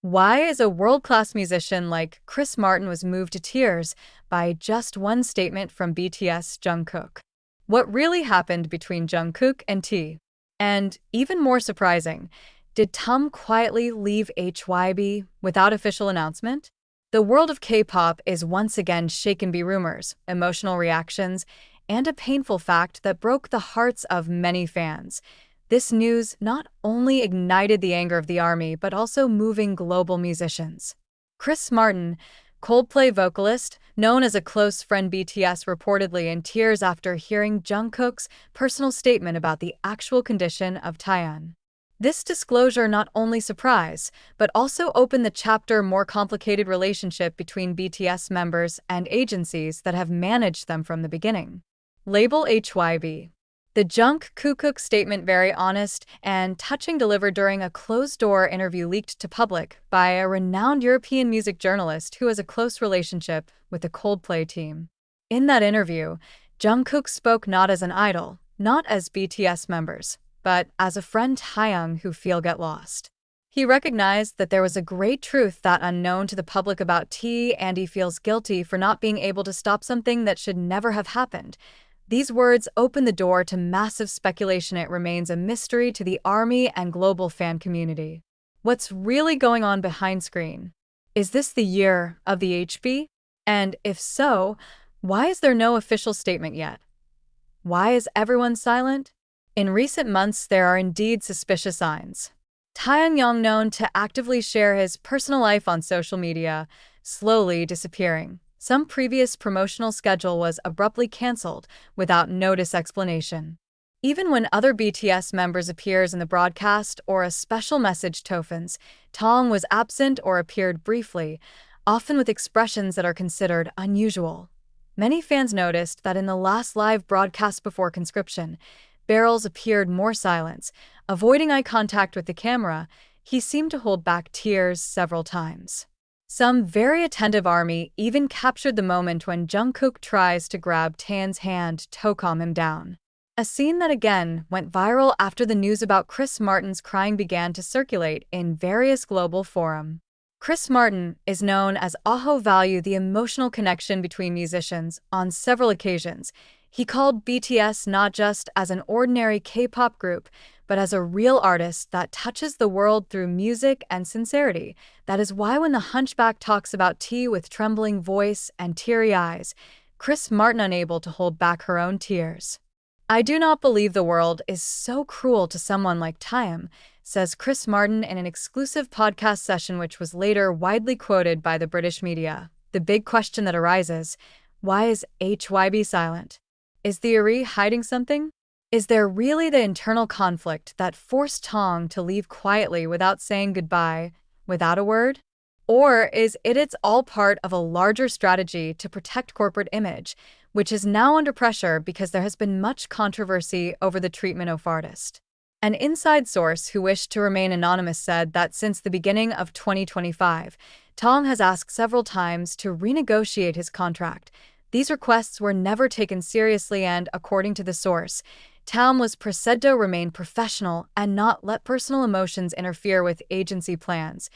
Why is a world-class musician like Chris Martin was moved to tears by just one statement from BTS Jungkook? What really happened between Jungkook and T? And even more surprising, did Tom quietly leave HYB without official announcement? The world of K-pop is once again shaken by rumors, emotional reactions, and a painful fact that broke the hearts of many fans. This news not only ignited the anger of the army, but also moving global musicians. Chris Martin, Coldplay vocalist, known as a close friend BTS, reportedly in tears after hearing Jungkook's personal statement about the actual condition of Taehyung. This disclosure not only surprised, but also opened the chapter more complicated relationship between BTS members and agencies that have managed them from the beginning. Label HYB. The Jungkook statement, very honest and touching, delivered during a closed-door interview leaked to public by a renowned European music journalist who has a close relationship with the Coldplay team. In that interview, Jungkook spoke not as an idol, not as BTS members, but as a friend Taehyung who feel get lost. He recognized that there was a great truth that unknown to the public about T, and he feels guilty for not being able to stop something that should never have happened. These words open the door to massive speculation. It remains a mystery to the army and global fan community. What's really going on behind screen? Is this the year of the HB? And if so, why is there no official statement yet? Why is everyone silent? In recent months, there are indeed suspicious signs. Taehyung, known to actively share his personal life on social media, slowly disappearing. Some previous promotional schedule was abruptly cancelled without notice explanation. Even when other BTS members appears in the broadcast or a special message tofens, Taehyung was absent or appeared briefly, often with expressions that are considered unusual. Many fans noticed that in the last live broadcast before conscription, Barrels appeared more silence, avoiding eye contact with the camera. He seemed to hold back tears several times. Some very attentive army even captured the moment when Jungkook tries to grab Taehyung's hand to calm him down. A scene that again went viral after the news about Chris Martin's crying began to circulate in various global forums. Chris Martin is known as Aho value the emotional connection between musicians. On several occasions, he called BTS not just as an ordinary K-pop group, but as a real artist that touches the world through music and sincerity. That is why when the Hunchback talks about T with trembling voice and teary eyes, Chris Martin unable to hold back her own tears. "I do not believe the world is so cruel to someone like Taehyung," says Chris Martin in an exclusive podcast session which was later widely quoted by the British media. The big question that arises, why is HYB silent? Is the ARI hiding something? Is there really the internal conflict that forced Taehyung to leave quietly without saying goodbye, without a word? Or is it's all part of a larger strategy to protect corporate image, which is now under pressure because there has been much controversy over the treatment of artists? An inside source who wished to remain anonymous said that since the beginning of 2025, Taehyung has asked several times to renegotiate his contract. These requests were never taken seriously and, according to the source, Taehyung was said to remain professional and not let personal emotions interfere with agency plans.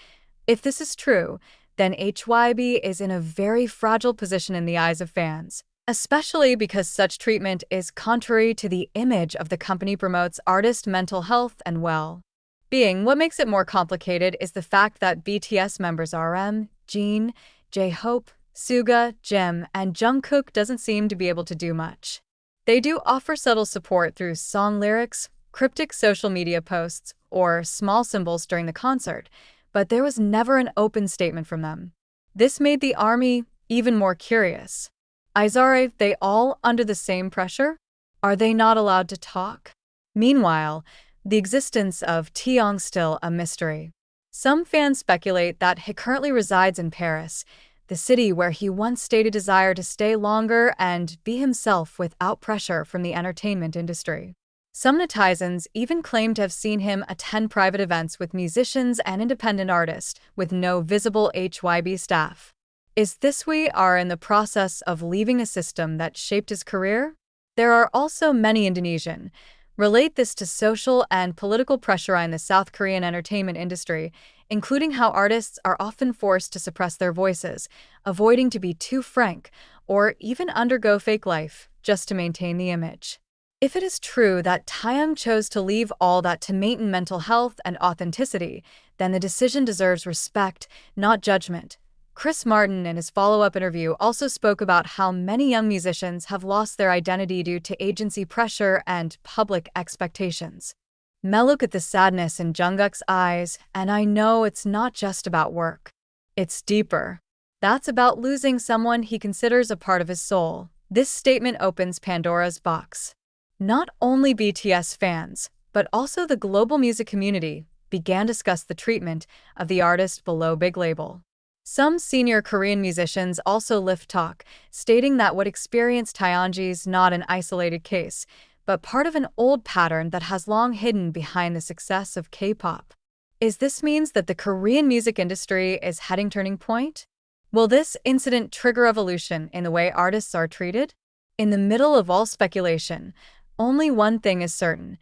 If this is true, then HYB is in a very fragile position in the eyes of fans, especially because such treatment is contrary to the image of the company promotes artist mental health and well-being. What makes it more complicated is the fact that BTS members RM, Jin, J-Hope, Suga, Jim, and Jungkook doesn't seem to be able to do much. They do offer subtle support through song lyrics, cryptic social media posts, or small symbols during the concert, but there was never an open statement from them. This made the army even more curious. Are they all under the same pressure? Are they not allowed to talk? Meanwhile, the existence of Taehyung still a mystery. Some fans speculate that he currently resides in Paris, the city where he once stated desire to stay longer and be himself without pressure from the entertainment industry. Some netizens even claim to have seen him attend private events with musicians and independent artists with no visible HYB staff. Is this we are in the process of leaving a system that shaped his career? There are also many Indonesian, Relate this to social and political pressure in the South Korean entertainment industry, including how artists are often forced to suppress their voices, avoiding to be too frank, or even undergo fake life just to maintain the image. If it is true that Taehyung chose to leave all that to maintain mental health and authenticity, then the decision deserves respect, not judgment. Chris Martin, in his follow-up interview, also spoke about how many young musicians have lost their identity due to agency pressure and public expectations. Look at the sadness in Jungkook's eyes, and I know it's not just about work. It's deeper. That's about losing someone he considers a part of his soul. This statement opens Pandora's box. Not only BTS fans, but also the global music community began to discuss the treatment of the artist below big label. Some senior Korean musicians also lift talk, stating that what experienced Taehyung's not an isolated case, but part of an old pattern that has long hidden behind the success of K-pop. Is this means that the Korean music industry is heading turning point? Will this incident trigger evolution in the way artists are treated? In the middle of all speculation, only one thing is certain.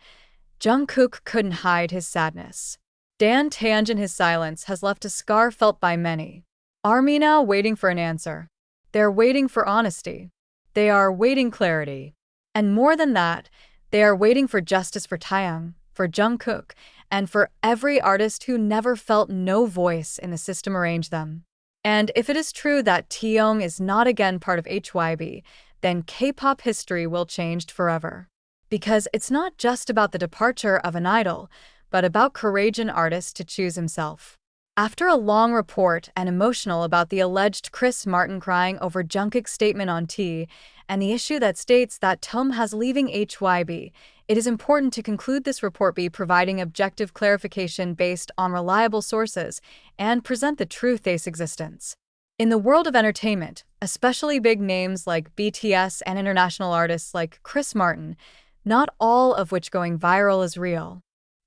Jungkook couldn't hide his sadness. Taehyung in his silence has left a scar felt by many. Army now waiting for an answer. They're waiting for honesty. They are waiting clarity. And more than that, they are waiting for justice for Taehyung, for Jungkook, and for every artist who never felt no voice in the system arrange them. And if it is true that Taehyung is not again part of HYB, then K-pop history will change forever. Because it's not just about the departure of an idol, but about courage in artist to choose himself. After a long report and emotional about the alleged Chris Martin crying over Jungkook's statement on T and the issue that states that Tom has leaving HYB, it is important to conclude this report be providing objective clarification based on reliable sources and present the truth of existence. In the world of entertainment, especially big names like BTS and international artists like Chris Martin, not all of which going viral is real.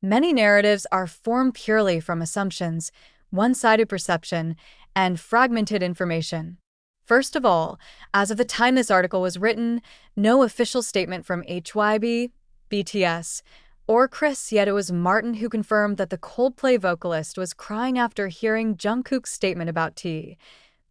Many narratives are formed purely from assumptions, one-sided perception, and fragmented information. First of all, as of the time this article was written, no official statement from HYB, BTS, or Chris, yet it was Martin who confirmed that the Coldplay vocalist was crying after hearing Jungkook's statement about T.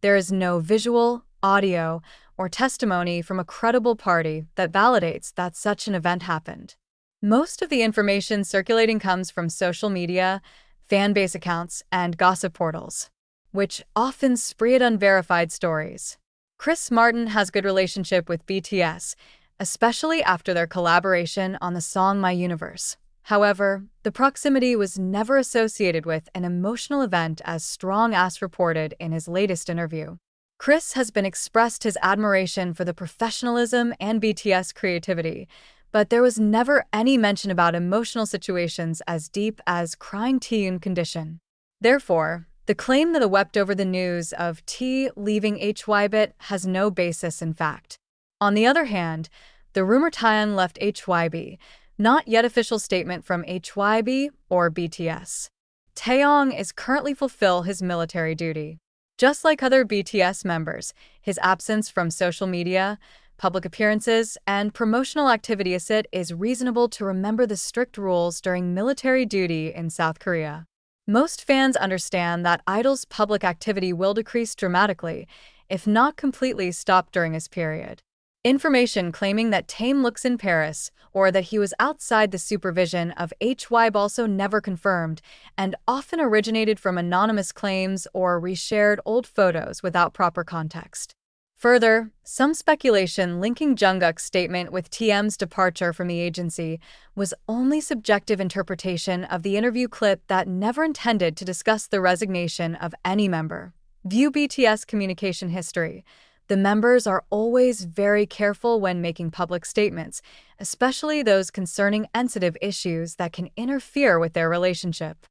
There is no visual, audio, or testimony from a credible party that validates that such an event happened. Most of the information circulating comes from social media, fan base accounts, and gossip portals, which often spread unverified stories. Chris Martin has good relationship with BTS, especially after their collaboration on the song My Universe. However, the proximity was never associated with an emotional event as strong as reported in his latest interview. Chris has been expressed his admiration for the professionalism and BTS creativity, but there was never any mention about emotional situations as deep as crying Taehyung condition. Therefore, the claim that he wept over the news of T leaving HYB has no basis in fact. On the other hand, the rumor Taehyung left HYB, not yet official statement from HYB or BTS. Taehyung is currently fulfill his military duty. Just like other BTS members, his absence from social media, public appearances, and promotional activity is reasonable to remember the strict rules during military duty in South Korea. Most fans understand that idols' public activity will decrease dramatically, if not completely stop during this period. Information claiming that Taehyung looks in Paris or that he was outside the supervision of HYB also never confirmed and often originated from anonymous claims or reshared old photos without proper context. Further, some speculation linking Jungkook's statement with TM's departure from the agency was only subjective interpretation of the interview clip that never intended to discuss the resignation of any member. View BTS communication history. The members are always very careful when making public statements, especially those concerning sensitive issues that can interfere with their relationship.